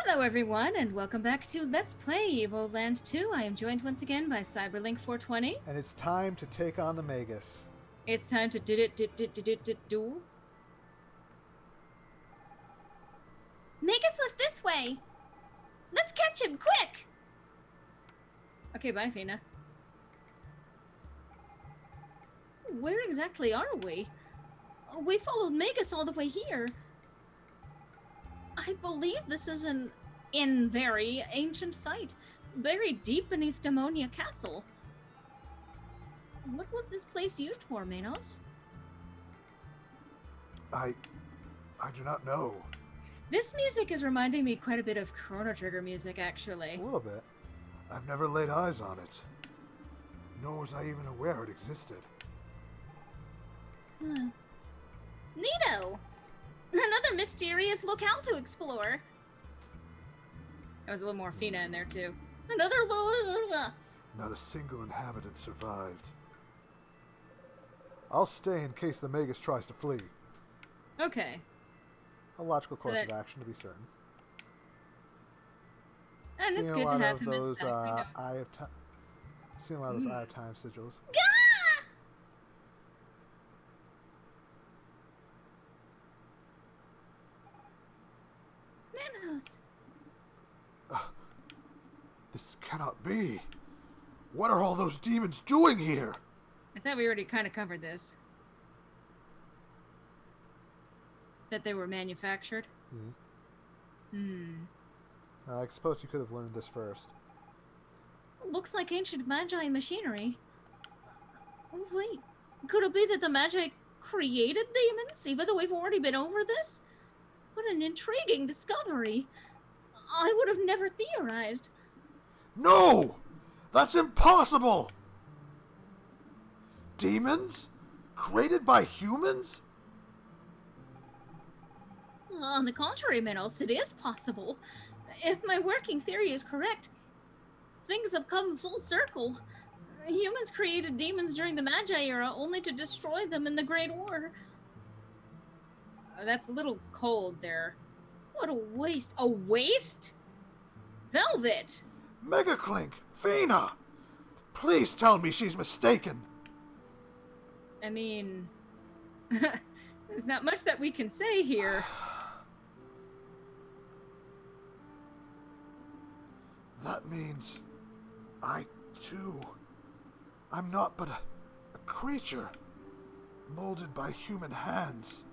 Hello everyone, and welcome back to Let's Play Evoland 2. I am joined once again by Cyberlink 420. And it's time to take on the Magus. It's time to do. Magus left this way! Let's catch him, quick! Okay, bye, Fina. Where exactly are we? We followed Magus all the way here. I believe this is an very ancient site, buried deep beneath Demonia Castle. What was this place used for, Manos? I do not know. This music is reminding me quite a bit of Chrono Trigger music, actually. A little bit. I've never laid eyes on it. Nor was I even aware it existed. Neato! Another mysterious locale to explore. There was a little more Fina in there, too. Another Not a single inhabitant survived. I'll stay in case the Magus tries to flee. Okay. A logical So course that- of action, to be certain. And it's Seen good a lot to have of him in those the back, Eye of Time. Seen a lot of those Eye of Time sigils. Gah! Manos! This cannot be. What are all those demons doing here? I thought we already kind of covered this. That they were manufactured. I suppose you could have learned this first. Looks like ancient Magi machinery. Oh, wait. Could it be that the Magi created demons, even though we've already been over this? What an intriguing discovery. I would have never theorized. No! That's impossible! Demons? Created by humans? On the contrary, Minos, it is possible. If my working theory is correct, things have come full circle. Humans created demons during the Magi era only to destroy them in the Great War. That's a little cold there. What a waste. A waste? Velvet! Megaclink! Fina! Please tell me she's mistaken! I mean, there's not much that we can say here. That means I, too, I'm not but a creature, molded by human hands.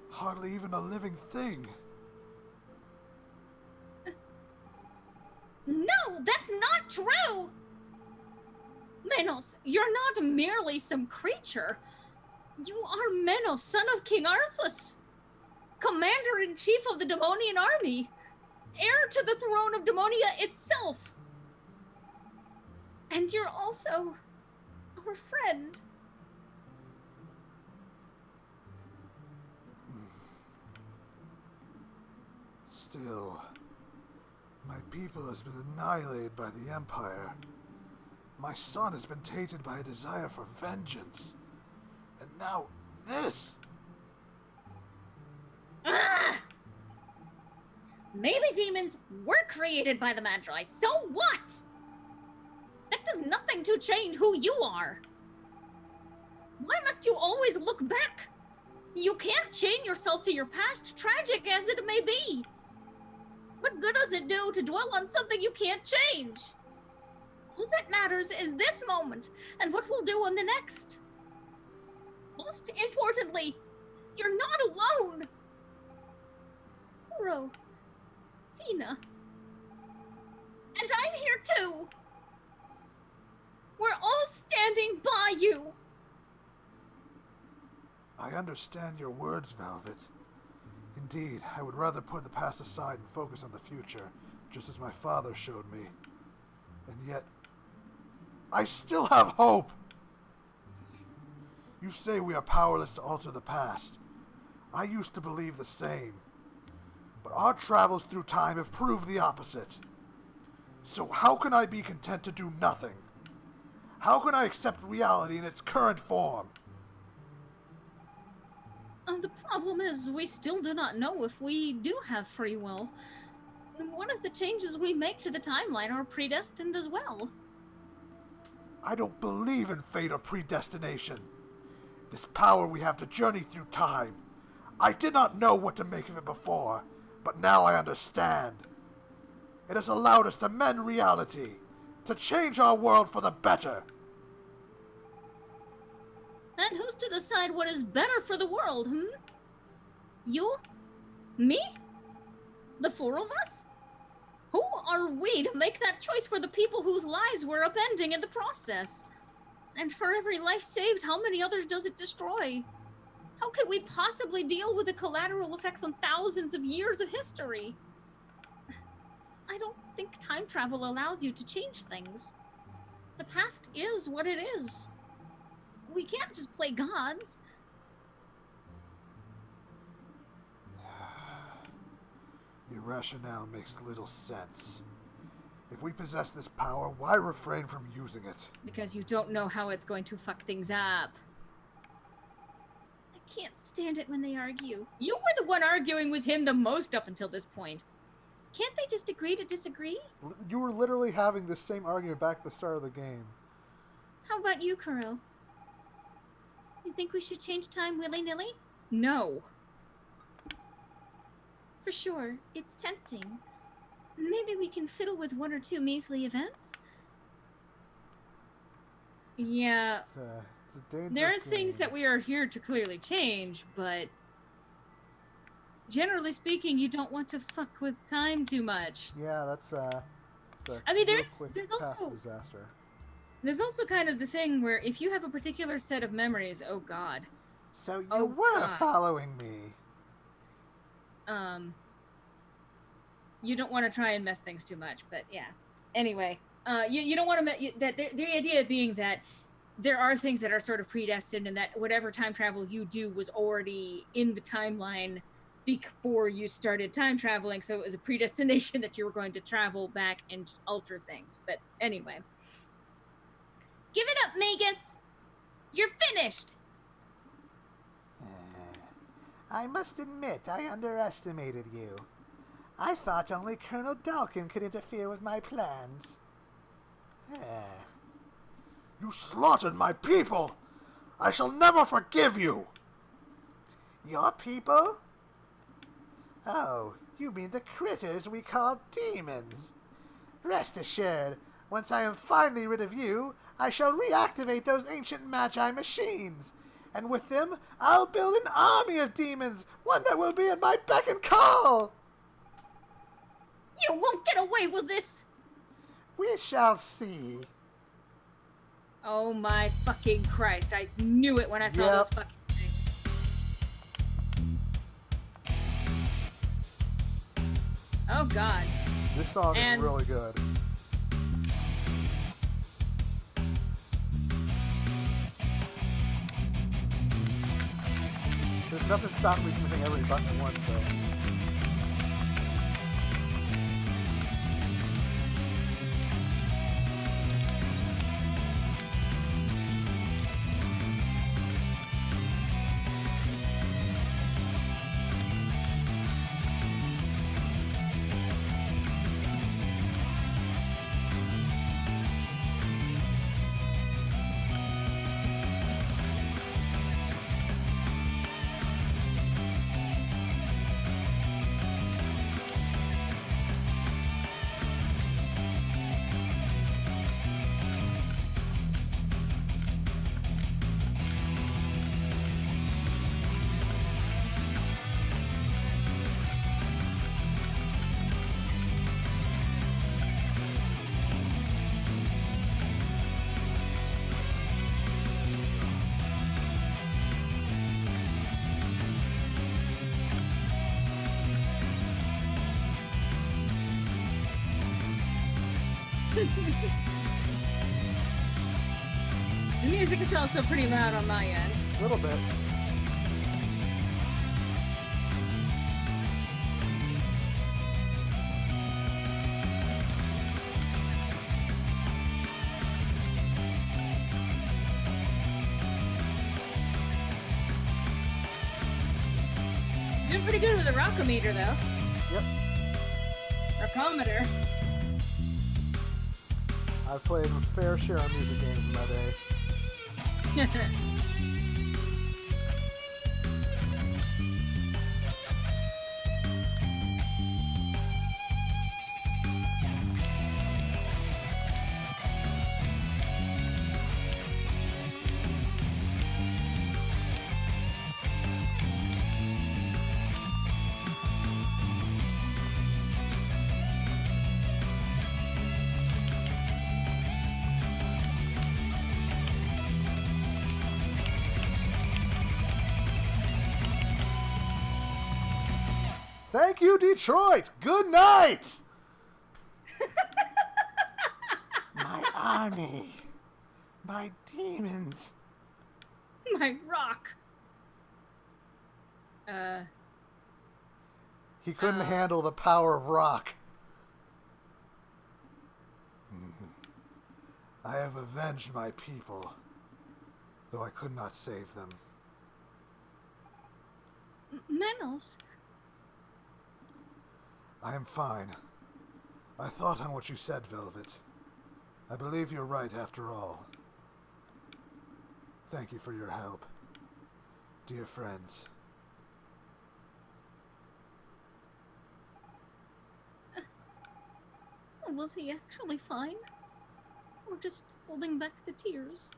Hardly even a living thing. No, that's not true! Menos, you're not merely some creature. You are Menos, son of King Arthas, commander-in-chief of the Demonian army, heir to the throne of Demonia itself. And you're also our friend. Still, my people has been annihilated by the Empire. My son has been tainted by a desire for vengeance. And now this! Ah! Maybe demons were created by the Magi, so what? That does nothing to change who you are. Why must you always look back? You can't chain yourself to your past, tragic as it may be. What good does it do to dwell on something you can't change? All that matters is this moment and what we'll do on the next. Most importantly, you're not alone. Ro, Fina, and I'm here too. We're all standing by you. I understand your words, Velvet. Indeed, I would rather put the past aside and focus on the future, just as my father showed me. And yet, I still have hope! You say we are powerless to alter the past. I used to believe the same. But our travels through time have proved the opposite. So how can I be content to do nothing? How can I accept reality in its current form? The problem is we still do not know if we do have free will. what if the changes we make to the timeline are predestined as well? I don't believe in fate or predestination. This power we have to journey through time. I did not know what to make of it before, but now I understand. It has allowed us to mend reality, to change our world for the better. And who's to decide what is better for the world, You? Me? The four of us? Who are we to make that choice for the people whose lives we're upending in the process? And for every life saved, how many others does it destroy? How could we possibly deal with the collateral effects on thousands of years of history? I don't think time travel allows you to change things. The past is what it is. We can't just play gods. Your rationale makes little sense. If we possess this power, why refrain from using it? Because you don't know how it's going to fuck things up. I can't stand it when they argue. You were the one arguing with him the most up until this point. Can't they just agree to disagree? You were literally having this same argument back at the start of the game. How about you, Kuro? You think we should change time willy-nilly? No. For sure, it's tempting. Maybe we can fiddle with one or two measly events? Yeah, It's a dangerous there are things game. that we are here to clearly change, but generally speaking, you don't want to fuck with time too much. Yeah, that's it's a I mean, real there's quick path also- to disaster. There's also kind of the thing where if you have a particular set of memories, oh god, So you Oh, were God. following me. you don't want to try and mess things too much, but yeah. Anyway, you don't want to that the idea being that there are things that are sort of predestined, and that whatever time travel you do was already in the timeline before you started time traveling, so it was a predestination that you were going to travel back and alter things. But anyway, give it up, Magus. You're finished. I must admit, I underestimated you. I thought only Colonel Dalkin could interfere with my plans. You slaughtered my people! I shall never forgive you! Your people? Oh, you mean the critters we call demons. Rest assured, once I am finally rid of you, I shall reactivate those ancient Magi machines. And with them, I'll build an army of demons, one that will be at my beck and call! You won't get away with this. We shall see. Oh my fucking Christ. I knew it when I saw Yep. those fucking things. Oh god. This song And- is really good. There's nothing stopping me from hitting every button at once, though. The music is also pretty loud on my end. A little bit. Doing pretty good with the rockometer though. Yep. Rockometer. I've played a fair share of music games in my day. Thank you, Detroit! Good night! My army. My demons. My rock. He couldn't handle the power of rock. I have avenged my people, though I could not save them. Menos. I am fine. I thought on what you said, Velvet. I believe you're right after all. Thank you for your help, dear friends. Was he actually fine? Or just holding back the tears?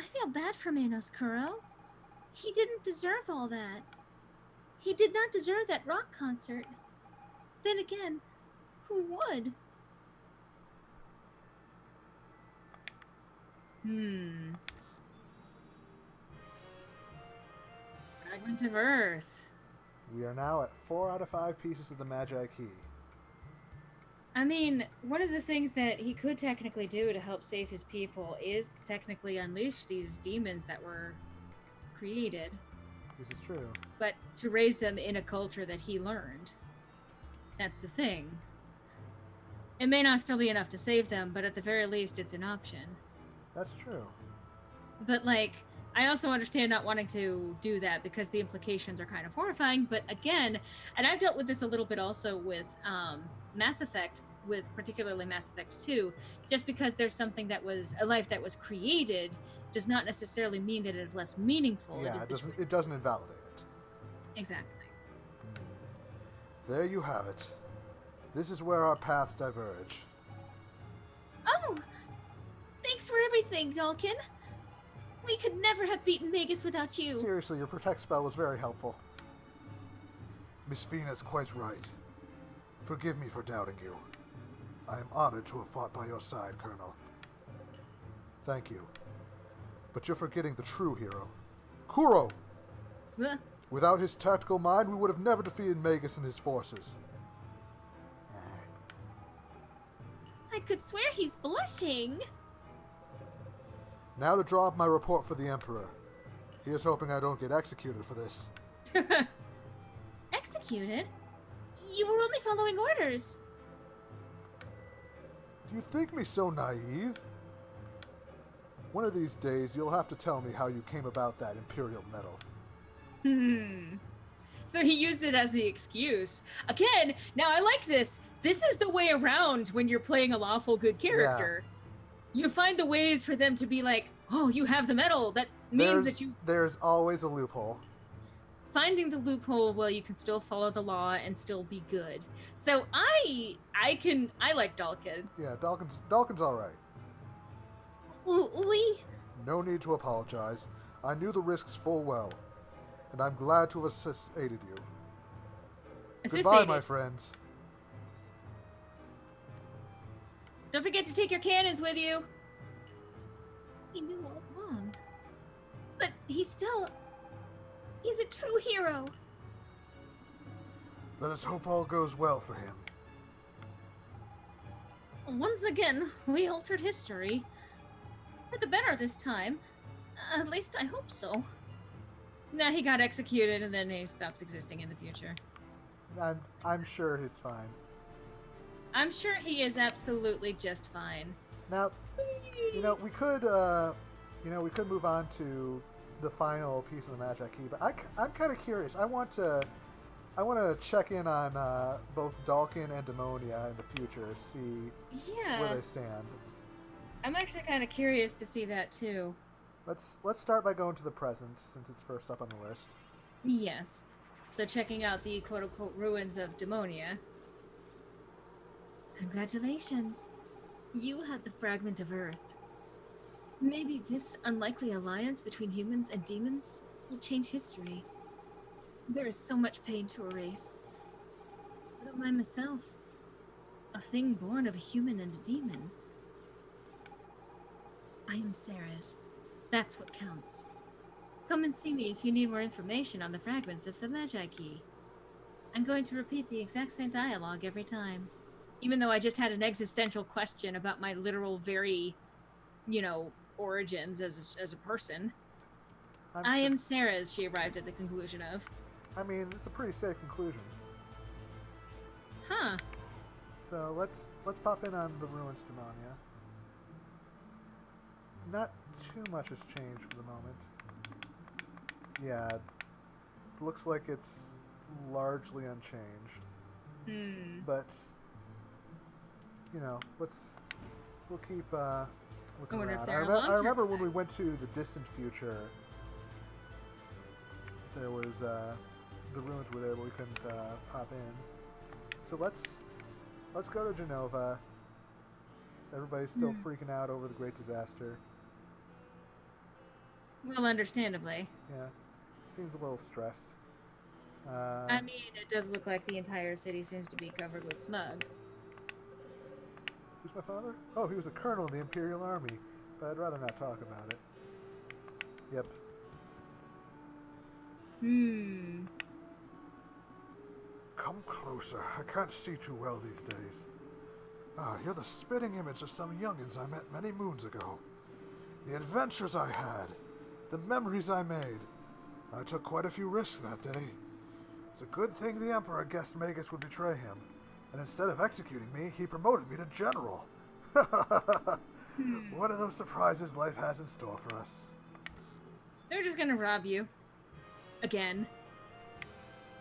I feel bad for Manos, Kuro. He didn't deserve all that. He did not deserve that rock concert. Then again, who would? Fragment of Earth. We are now at 4 out of 5 pieces of the Magi Key. I mean, one of the things that he could technically do to help save his people is to technically unleash these demons that were created. This is true. But to raise them in a culture that he learned. That's the thing. It may not still be enough to save them, but at the very least, it's an option. That's true. But, like, I also understand not wanting to do that because the implications are kind of horrifying. But again, and I've dealt with this a little bit also with Mass Effect, with particularly Mass Effect 2, just because there's something that was a life that was created does not necessarily mean that it is less meaningful. Yeah, it doesn't invalidate it. Exactly. There you have it. This is where our paths diverge. Oh! Thanks for everything, Dalkin. We could never have beaten Magus without you. Seriously, your protect spell was very helpful. Miss Fina's quite right. Forgive me for doubting you. I am honored to have fought by your side, Colonel. Thank you. But you're forgetting the true hero. Kuro! Huh? Without his tactical mind, we would have never defeated Magus and his forces. I could swear he's blushing. Now to draw up my report for the Emperor. Here's hoping I don't get executed for this. Executed? You were only following orders. Do you think me so naive? One of these days, you'll have to tell me how you came about that Imperial medal. So he used it as the excuse. Again, now I like this. This is the way around when you're playing a lawful good character. Yeah. You find the ways for them to be like, oh, you have the medal. That means that you... There's always a loophole. Finding the loophole while you can still follow the law and still be good. So I like Dalkin. Yeah, Dalkin's all right. We... No need to apologize. I knew the risks full well, and I'm glad to have aided you. Goodbye, my friends. Don't forget to take your cannons with you. He knew all along. But he's a true hero. Let us hope all goes well for him. Once again, we altered history. For the better this time. At least I hope so. Nah, he got executed and then he stops existing in the future. I'm sure he's fine. I'm sure he is absolutely just fine. Now, we could move on to the final piece of the Magi Key, but I'm kind of curious. I want to I want to check in on both Dalkin and Demonia in the future, see Yeah. where they stand. I'm actually kind of curious to see that too. Let's start by going to the present, since it's first up on the list. Yes. So checking out the quote-unquote ruins of Demonia. Congratulations. You had the fragment of Earth. Maybe this unlikely alliance between humans and demons will change history. There is so much pain to erase. I don't mind myself. A thing born of a human and a demon. I am Ceres. That's what counts. Come and see me if you need more information on the fragments of the Magi Key. I'm going to repeat the exact same dialogue every time. Even though I just had an existential question about my literal very, origins as a person. I am Ceres, she arrived at the conclusion of. I mean, it's a pretty safe conclusion. Huh. So let's pop in on the ruins, Demonia. Not too much has changed for the moment. Yeah, looks like it's largely unchanged. But we'll keep looking around. I remember when we went to the distant future, there was the ruins were there, but we couldn't pop in. So let's go to Genova. Everybody's still freaking out over the great disaster. Well, understandably. Yeah, seems a little stressed. I mean, it does look like the entire city seems to be covered with smog. Who's my father? Oh, he was a colonel in the Imperial Army, but I'd rather not talk about it. Yep. Come closer. I can't see too well these days. Ah, you're the spitting image of some youngins I met many moons ago. The adventures I had. The memories I made. I took quite a few risks that day. It's a good thing the Emperor guessed Magus would betray him, and instead of executing me, he promoted me to general. One of those surprises life has in store for us. They're just gonna rob you. Again.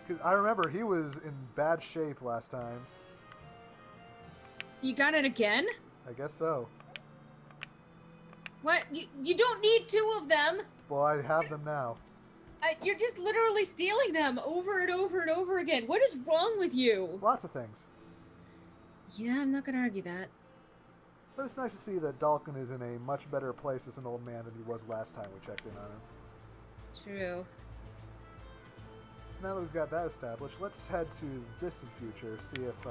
'Cause I remember he was in bad shape last time. You got it again? I guess so. What? You don't need two of them! Well, I have them now. You're just literally stealing them over and over and over again. What is wrong with you? Lots of things. Yeah, I'm not gonna argue that. But it's nice to see that Dalkin is in a much better place as an old man than he was last time we checked in on him. True. So now that we've got that established, let's head to the distant future, see if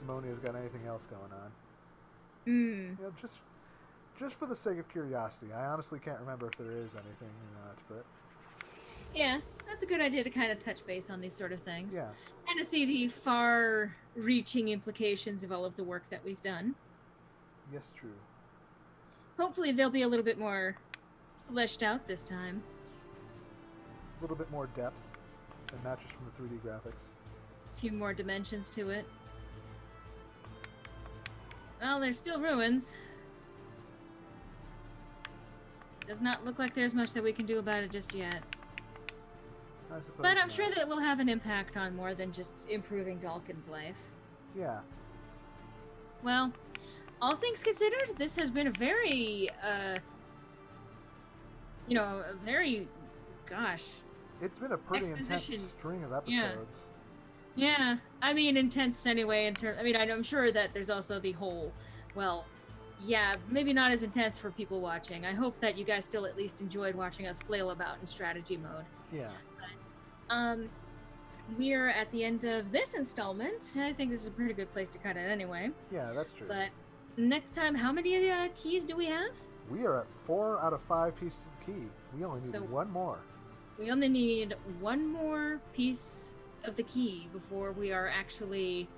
Demonia's got anything else going on. You know, just for the sake of curiosity. I honestly can't remember if there is anything or not, but... Yeah, that's a good idea to kind of touch base on these sort of things. Yeah. And to see the far-reaching implications of all of the work that we've done. Yes, true. Hopefully they'll be a little bit more fleshed out this time. A little bit more depth, and not just from the 3D graphics. A few more dimensions to it. Well, there's still ruins. Does not look like there's much that we can do about it just yet. I suppose But I'm not. sure that it will have an impact on more than just improving Dalkin's life. Yeah. Well, all things considered, this has been a very, It's been a pretty Exposition. intense string of episodes. Yeah. Yeah, I mean, intense anyway. I'm sure that there's also the whole, maybe not as intense for people watching. I hope that you guys still at least enjoyed watching us flail about in strategy mode. Yeah. But, we're at the end of this installment. I think this is a pretty good place to cut it anyway. Yeah, that's true. But next time, how many keys do we have? We are at 4 out of 5 pieces of key. We only need So- one more. We only need one more piece of the key before we are actually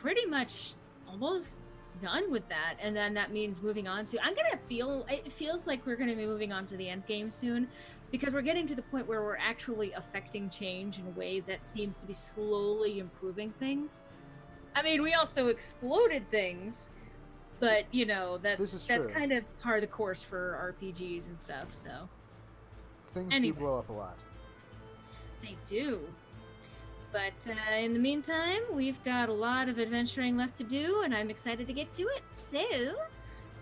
pretty much almost done with that, and then that means moving on to it feels like we're gonna be moving on to the end game soon, because we're getting to the point where we're actually affecting change in a way that seems to be slowly improving things. I mean, we also exploded things, but This is that's true. kind of par the course for RPGs and stuff. So Things Anyway. do blow up a lot. they do. But in the meantime, we've got a lot of adventuring left to do, and I'm excited to get to it. So,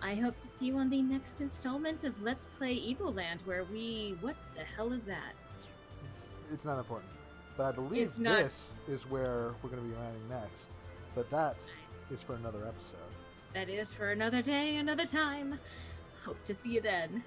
I hope to see you on the next installment of Let's Play Evoland, where we... What the hell is that? It's not important. But I believe this is where we're going to be landing next. But that is for another episode. That is for another day, another time. Hope to see you then.